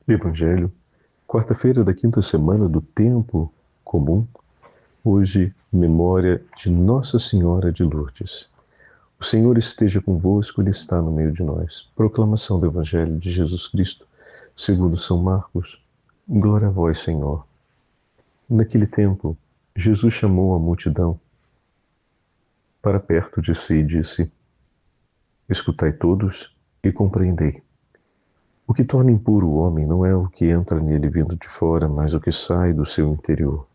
Evangelho, quarta-feira da quinta semana do Tempo Comum, hoje, memória de Nossa Senhora de Lourdes. O Senhor esteja convosco, Ele está no meio de nós. Proclamação do Evangelho de Jesus Cristo, segundo São Marcos. Glória a vós, Senhor. Naquele tempo, Jesus chamou a multidão para perto de si e disse: Escutai todos e compreendei. O que torna impuro o homem não é o que entra nele vindo de fora, mas o que sai do seu interior.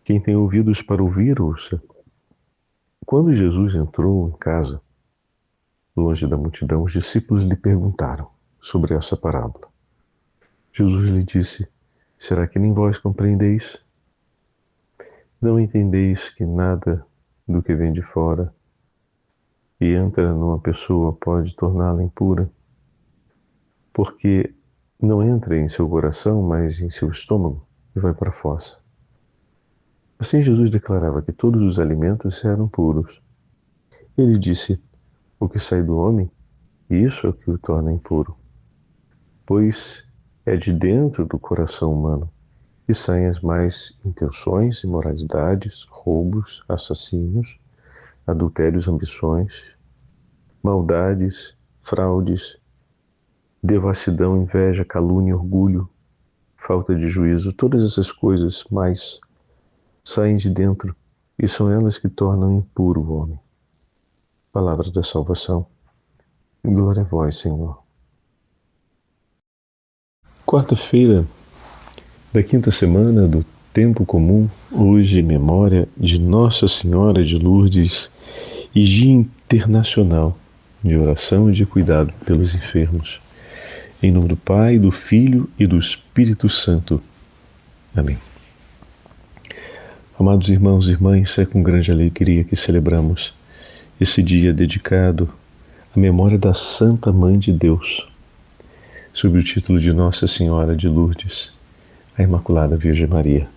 Quem tem ouvidos para ouvir, ouça. Quando Jesus entrou em casa, longe da multidão, os discípulos lhe perguntaram sobre essa parábola. Jesus lhe disse: Será que nem vós compreendeis? Não entendeis que nada do que vem de fora e entra numa pessoa pode torná-la impura? Porque não entra em seu coração, mas em seu estômago e vai para a fossa. Assim Jesus declarava que todos os alimentos eram puros. Ele disse: O que sai do homem, isso é o que o torna impuro. Pois é de dentro do coração humano que saem as más intenções, imoralidades, roubos, assassínios, adultérios, ambições, maldades, fraudes, devassidão, inveja, calúnia, orgulho, falta de juízo. Todas essas coisas mais saem de dentro e são elas que tornam impuro o homem. Palavra da salvação. Glória a vós, Senhor. Quarta-feira da quinta semana do Tempo Comum, hoje memória de Nossa Senhora de Lourdes e Dia Internacional de Oração e de Cuidado pelos Enfermos. Em nome do Pai, do Filho e do Espírito Santo. Amém. Amados irmãos e irmãs, é com grande alegria que celebramos esse dia dedicado à memória da Santa Mãe de Deus, sob o título de Nossa Senhora de Lourdes, a Imaculada Virgem Maria.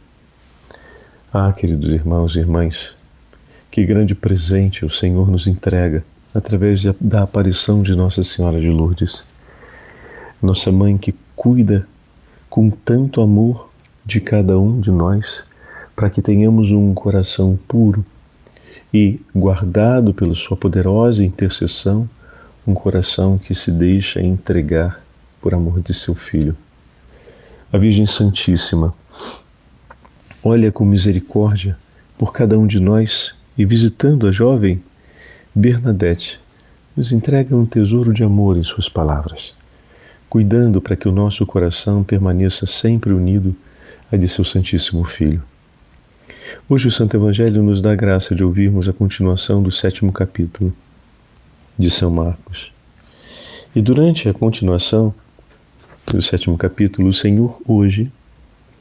Ah, queridos irmãos e irmãs, que grande presente o Senhor nos entrega através da aparição de Nossa Senhora de Lourdes. Nossa Mãe que cuida com tanto amor de cada um de nós, para que tenhamos um coração puro e, guardado pela sua poderosa intercessão, um coração que se deixa entregar por amor de seu Filho. A Virgem Santíssima olha com misericórdia por cada um de nós e, visitando a jovem Bernadette, nos entrega um tesouro de amor em suas palavras, cuidando para que o nosso coração permaneça sempre unido a de seu Santíssimo Filho. Hoje o Santo Evangelho nos dá a graça de ouvirmos a continuação do 7º capítulo de São Marcos. E durante a continuação do 7º capítulo, o Senhor hoje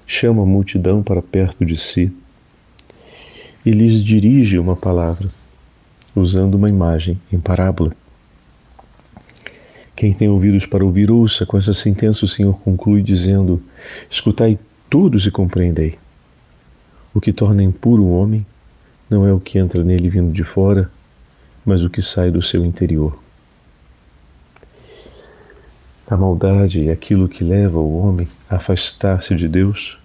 chama a multidão para perto de si e lhes dirige uma palavra, usando uma imagem em parábola. Quem tem ouvidos para ouvir, ouça. Com essa sentença o Senhor conclui dizendo: Escutai todos e compreendei. O que torna impuro o homem não é o que entra nele vindo de fora, mas o que sai do seu interior. A maldade é aquilo que leva o homem a afastar-se de Deus,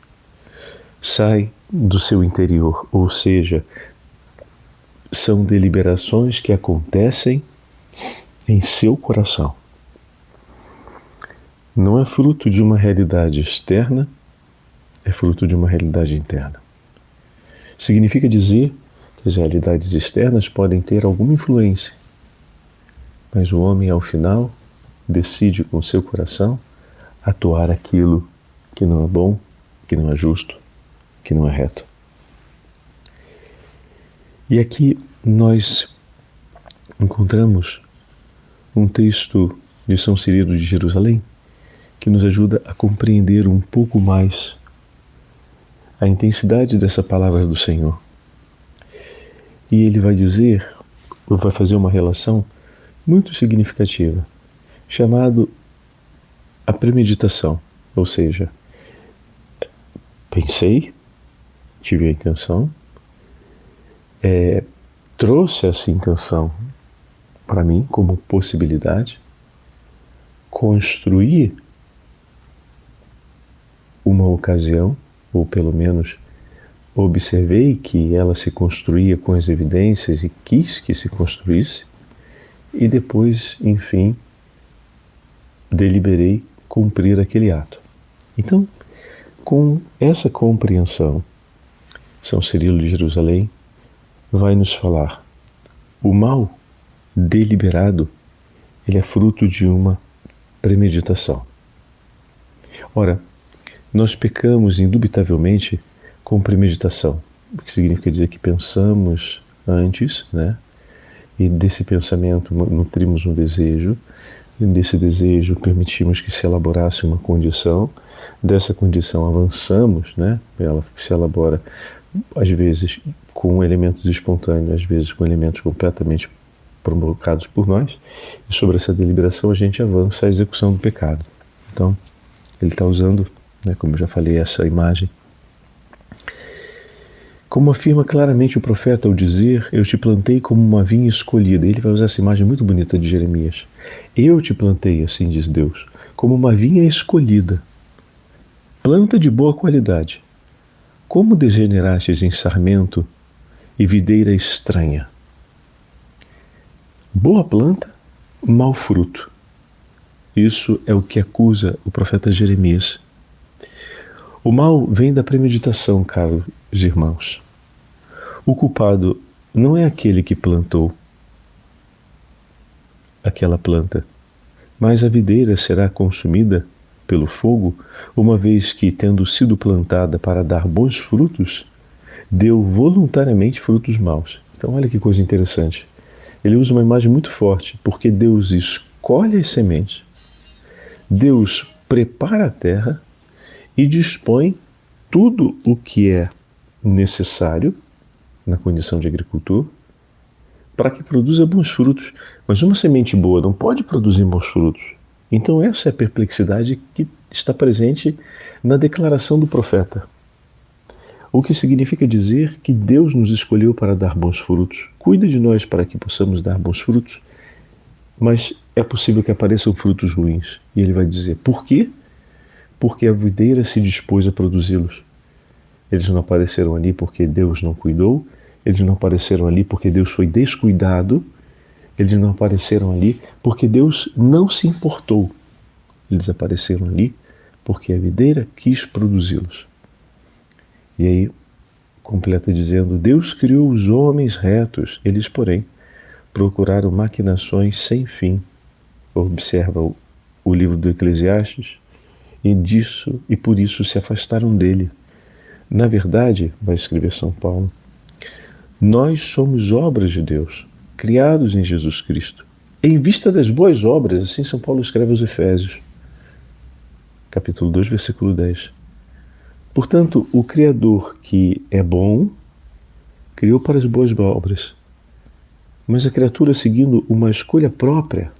sai do seu interior, ou seja, são deliberações que acontecem em seu coração. Não é fruto de uma realidade externa, é fruto de uma realidade interna. Significa dizer que as realidades externas podem ter alguma influência, mas o homem, ao final, decide com seu coração atuar aquilo que não é bom, que não é justo, que não é reto. E aqui nós encontramos um texto de São Cirilo de Jerusalém que nos ajuda a compreender um pouco mais a intensidade dessa palavra do Senhor. E ele vai dizer, ou vai fazer uma relação muito significativa, chamado a premeditação, ou seja, pensei, tive a intenção, trouxe essa intenção para mim como possibilidade, construí uma ocasião, ou pelo menos observei que ela se construía com as evidências e quis que se construísse, e depois, enfim, deliberei cumprir aquele ato. Então, com essa compreensão, São Cirilo de Jerusalém vai nos falar: o mal deliberado, ele é fruto de uma premeditação. Ora, nós pecamos indubitavelmente com premeditação, o que significa dizer que pensamos antes, né? E desse pensamento nutrimos um desejo, e desse desejo permitimos que se elaborasse uma condição, dessa condição avançamos, né? Ela se elabora às vezes com elementos espontâneos, às vezes com elementos completamente provocados por nós, e sobre essa deliberação a gente avança a execução do pecado. Então, ele está usando, né, como eu já falei, essa imagem. Como afirma claramente o profeta ao dizer: eu te plantei como uma vinha escolhida. Ele vai usar essa imagem muito bonita de Jeremias. Eu te plantei, assim diz Deus, como uma vinha escolhida, planta de boa qualidade. Como degenerastes em sarmento e videira estranha? Boa planta, mau fruto. Isso é o que acusa o profeta Jeremias. O mal vem da premeditação, caros irmãos. O culpado não é aquele que plantou aquela planta, mas a videira será consumida pelo fogo, uma vez que, tendo sido plantada para dar bons frutos, deu voluntariamente frutos maus. Então olha que coisa interessante. Ele usa uma imagem muito forte, porque Deus escolhe as sementes, Deus prepara a terra e dispõe tudo o que é necessário na condição de agricultor para que produza bons frutos. Mas uma semente boa não pode produzir bons frutos. Então essa é a perplexidade que está presente na declaração do profeta. O que significa dizer que Deus nos escolheu para dar bons frutos, cuida de nós para que possamos dar bons frutos, mas é possível que apareçam frutos ruins. E ele vai dizer: por quê? Porque a videira se dispôs a produzi-los. Eles não apareceram ali porque Deus não cuidou, eles não apareceram ali porque Deus foi descuidado, eles não apareceram ali porque Deus não se importou. Eles apareceram ali porque a videira quis produzi-los. E aí completa dizendo: Deus criou os homens retos, eles, porém, procuraram maquinações sem fim. Observa o livro do Eclesiastes, e por isso se afastaram dele. Na verdade, vai escrever São Paulo, nós somos obras de Deus, criados em Jesus Cristo, em vista das boas obras, assim São Paulo escreve aos Efésios, capítulo 2, versículo 10. Portanto, o Criador, que é bom, criou para as boas obras, mas a criatura, seguindo uma escolha própria,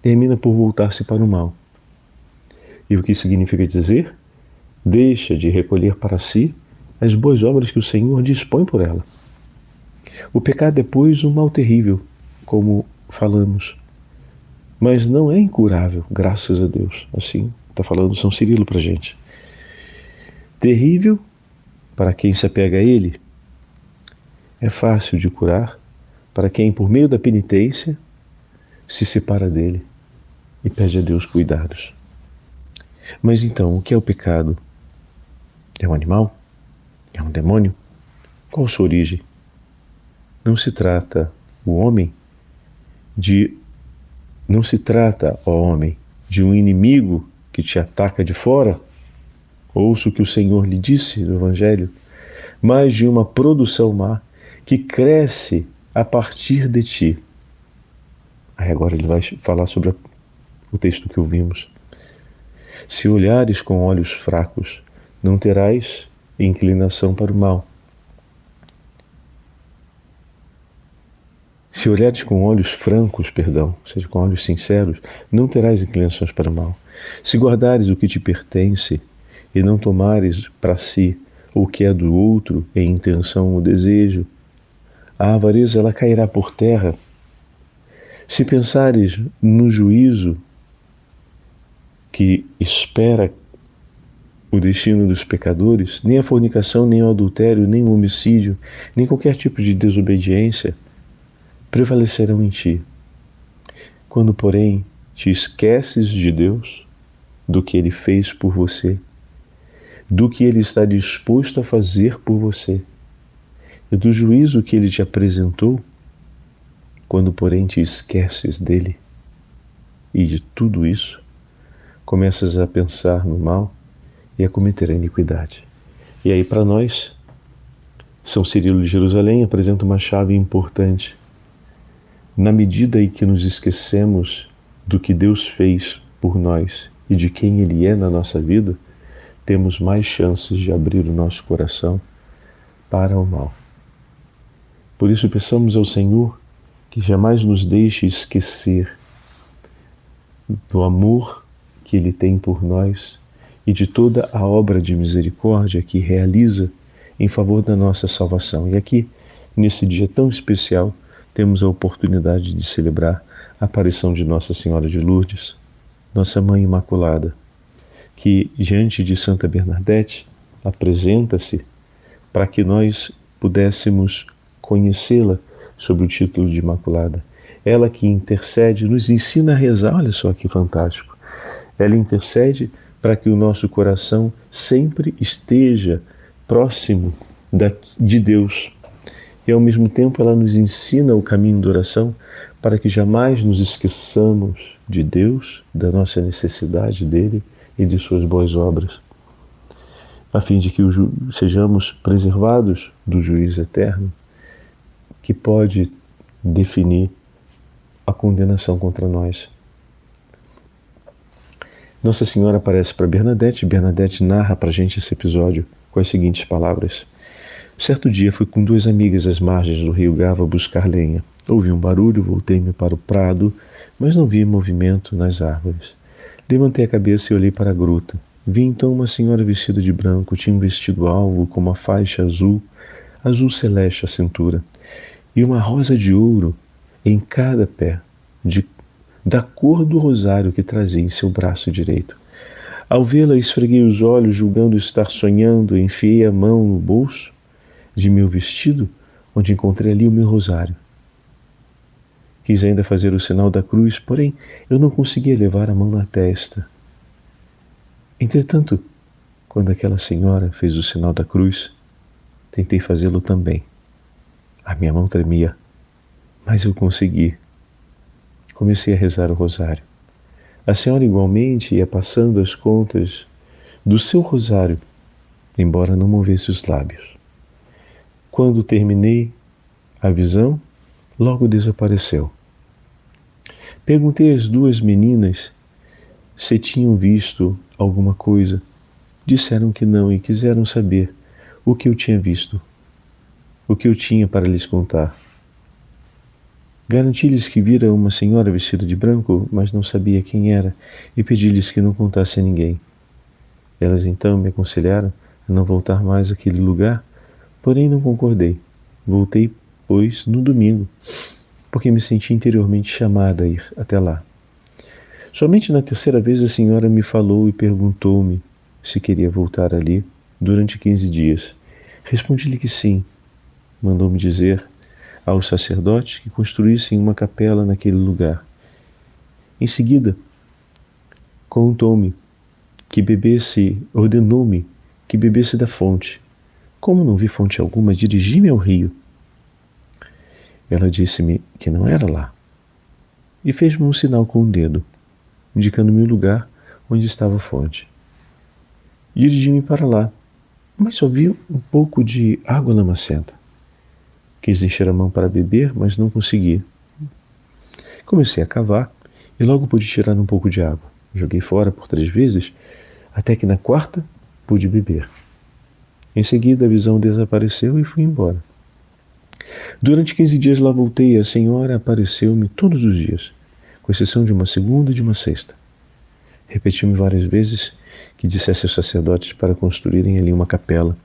termina por voltar-se para o mal. E o que significa dizer? Deixa de recolher para si as boas obras que o Senhor dispõe por ela. O pecado é, pois, um mal terrível, como falamos, mas não é incurável, graças a Deus. Assim está falando São Cirilo para a gente. Terrível para quem se apega a ele, é fácil de curar para quem, por meio da penitência, se separa dele e pede a Deus cuidados. Mas então, o que é o pecado? É um animal? É um demônio? Qual a sua origem? Não se trata, ó homem, de um inimigo que te ataca de fora? Ouça o que o Senhor lhe disse no Evangelho, mas de uma produção má que cresce a partir de ti. Aí agora ele vai falar sobre o texto que ouvimos. Se olhares com olhos fracos, não terás inclinação para o mal. Se olhares com olhos francos, ou seja, com olhos sinceros, não terás inclinações para o mal. Se guardares o que te pertence e não tomares para si o que é do outro em intenção ou desejo, a avareza ela cairá por terra. Se pensares no juízo que espera o destino dos pecadores, nem a fornicação, nem o adultério, nem o homicídio, nem qualquer tipo de desobediência prevalecerão em ti. Quando, porém, te esqueces de Deus, do que Ele fez por você, do que Ele está disposto a fazer por você, e do juízo que Ele te apresentou, quando, porém, te esqueces dEle e de tudo isso, começas a pensar no mal e a cometer a iniquidade. E aí, para nós, São Cirilo de Jerusalém apresenta uma chave importante. Na medida em que nos esquecemos do que Deus fez por nós e de quem Ele é na nossa vida, temos mais chances de abrir o nosso coração para o mal. Por isso, peçamos ao Senhor que jamais nos deixe esquecer do amor que Ele tem por nós e de toda a obra de misericórdia que realiza em favor da nossa salvação. E aqui, nesse dia tão especial, temos a oportunidade de celebrar a aparição de Nossa Senhora de Lourdes, Nossa Mãe Imaculada, que diante de Santa Bernadette apresenta-se para que nós pudéssemos conhecê-la sob o título de Imaculada. Ela que intercede, nos ensina a rezar, olha só que fantástico. Ela intercede para que o nosso coração sempre esteja próximo de Deus. E ao mesmo tempo ela nos ensina o caminho da oração para que jamais nos esqueçamos de Deus, da nossa necessidade dEle e de suas boas obras, a fim de que sejamos preservados do juízo eterno que pode definir a condenação contra nós. Nossa Senhora aparece para Bernadette. Bernadette narra para a gente esse episódio com as seguintes palavras. Certo dia fui com 2 amigas às margens do rio Gava buscar lenha. Ouvi um barulho, voltei-me para o prado, mas não vi movimento nas árvores. Levantei a cabeça e olhei para a gruta. Vi então uma senhora vestida de branco, tinha um vestido alvo com uma faixa azul celeste à cintura, e uma rosa de ouro em cada pé, da cor do rosário que trazia em seu braço direito. Ao vê-la, esfreguei os olhos, julgando estar sonhando, enfiei a mão no bolso de meu vestido, onde encontrei ali o meu rosário. Quis ainda fazer o sinal da cruz, porém eu não conseguia levar a mão na testa. Entretanto, quando aquela senhora fez o sinal da cruz, tentei fazê-lo também. A minha mão tremia, mas eu consegui. Comecei a rezar o rosário. A senhora igualmente ia passando as contas do seu rosário, embora não movesse os lábios. Quando terminei a visão, logo desapareceu. Perguntei às 2 meninas se tinham visto alguma coisa. Disseram que não e quiseram saber o que eu tinha visto, o que eu tinha para lhes contar. Garanti-lhes que vira uma senhora vestida de branco, mas não sabia quem era, e pedi-lhes que não contasse a ninguém. Elas então me aconselharam a não voltar mais àquele lugar, porém não concordei. Voltei, pois, no domingo, porque me senti interiormente chamada a ir até lá. Somente na 3ª vez a senhora me falou e perguntou-me se queria voltar ali durante 15 dias. Respondi-lhe que sim. Mandou-me dizer aos sacerdotes que construíssem uma capela naquele lugar. Em seguida, ordenou-me que bebesse da fonte. Como não vi fonte alguma, dirigi-me ao rio. Ela disse-me que não era lá e fez-me um sinal com o dedo, indicando-me o lugar onde estava a fonte. Dirigi-me para lá, mas só vi um pouco de água lamacenta. Quis encher a mão para beber, mas não consegui. Comecei a cavar e logo pude tirar um pouco de água. Joguei fora por 3 vezes, até que na 4ª pude beber. Em seguida a visão desapareceu e fui embora. Durante 15 dias lá voltei e a senhora apareceu-me todos os dias, com exceção de uma segunda e de uma sexta. Repetiu-me várias vezes que dissesse aos sacerdotes para construírem ali uma capela.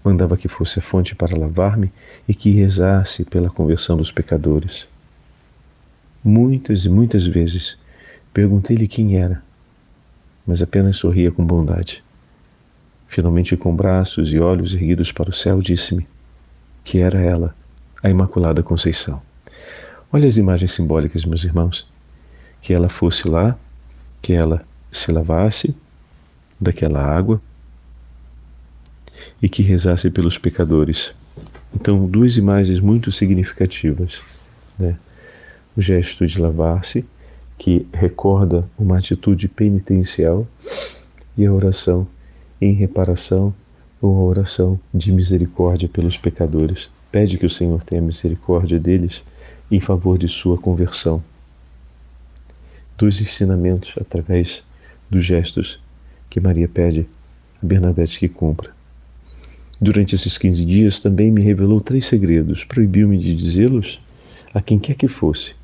Mandava que fosse a fonte para lavar-me e que rezasse pela conversão dos pecadores. Muitas e muitas vezes perguntei-lhe quem era, mas apenas sorria com bondade. finalmente com braços e olhos erguidos para o céu, disse-me que era ela, a Imaculada Conceição. Olha as imagens simbólicas, meus irmãos. Que ela fosse lá, que ela se lavasse daquela água e que rezasse pelos pecadores. Então, duas imagens muito significativas, né? O gesto de lavar-se, que recorda uma atitude penitencial, e a oração em reparação ou a oração de misericórdia pelos pecadores. Pede que o Senhor tenha misericórdia deles em favor de sua conversão. Dois ensinamentos através dos gestos que Maria pede a Bernadette que cumpra. Durante esses 15 dias também me revelou 3 segredos, proibiu-me de dizê-los a quem quer que fosse.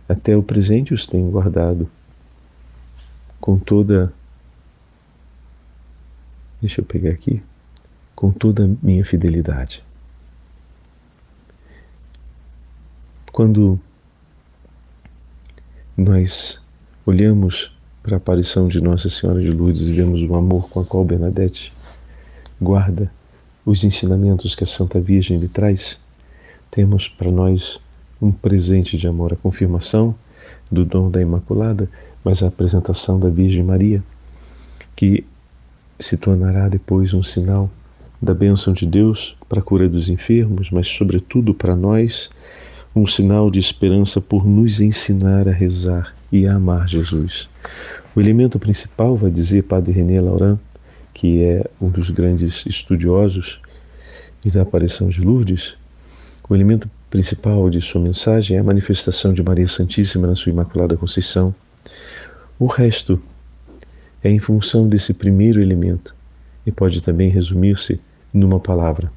Até o presente os tenho guardado com toda... Deixa eu pegar aqui. Com toda a minha fidelidade. Quando nós olhamos para a aparição de Nossa Senhora de Lourdes e vemos o amor com a qual Bernadette guarda os ensinamentos que a Santa Virgem lhe traz, temos para nós um presente de amor, a confirmação do dom da Imaculada, mas a apresentação da Virgem Maria, que se tornará depois um sinal da bênção de Deus para a cura dos enfermos, mas sobretudo para nós, um sinal de esperança por nos ensinar a rezar e a amar Jesus. O elemento principal, vai dizer Padre René Laurent, que é um dos grandes estudiosos da aparição de Lourdes, o elemento principal de sua mensagem é a manifestação de Maria Santíssima na sua Imaculada Conceição. O resto é em função desse primeiro elemento e pode também resumir-se numa palavra.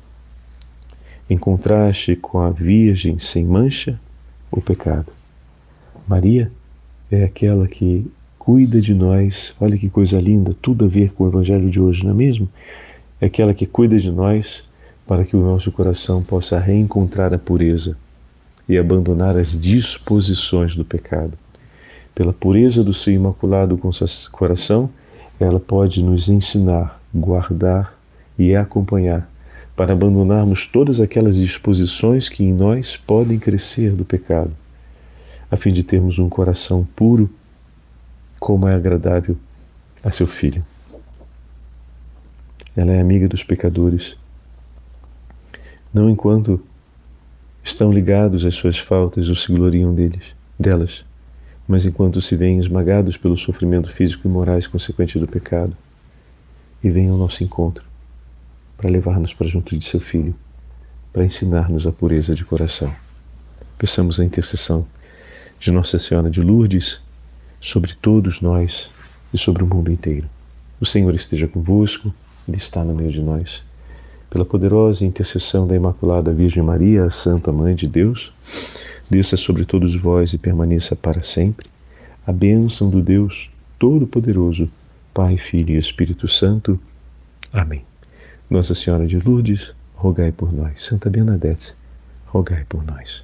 Em contraste com a Virgem sem mancha, o pecado. Maria é aquela que cuida de nós, olha que coisa linda, tudo a ver com o Evangelho de hoje, não é mesmo? É aquela que cuida de nós para que o nosso coração possa reencontrar a pureza e abandonar as disposições do pecado. Pela pureza do seu imaculado coração, ela pode nos ensinar, guardar e acompanhar para abandonarmos todas aquelas disposições que em nós podem crescer do pecado, a fim de termos um coração puro, como é agradável a seu Filho. Ela é amiga dos pecadores, não enquanto estão ligados às suas faltas ou se gloriam delas, mas enquanto se veem esmagados pelo sofrimento físico e morais consequente do pecado, e vêm ao nosso encontro para levar-nos para junto de seu Filho, para ensinar-nos a pureza de coração. Peçamos a intercessão de Nossa Senhora de Lourdes sobre todos nós e sobre o mundo inteiro. O Senhor esteja convosco, Ele está no meio de nós. Pela poderosa intercessão da Imaculada Virgem Maria, a Santa Mãe de Deus, desça sobre todos vós e permaneça para sempre a bênção do Deus Todo-Poderoso, Pai, Filho e Espírito Santo. Amém. Nossa Senhora de Lourdes, rogai por nós. Santa Bernadette, rogai por nós.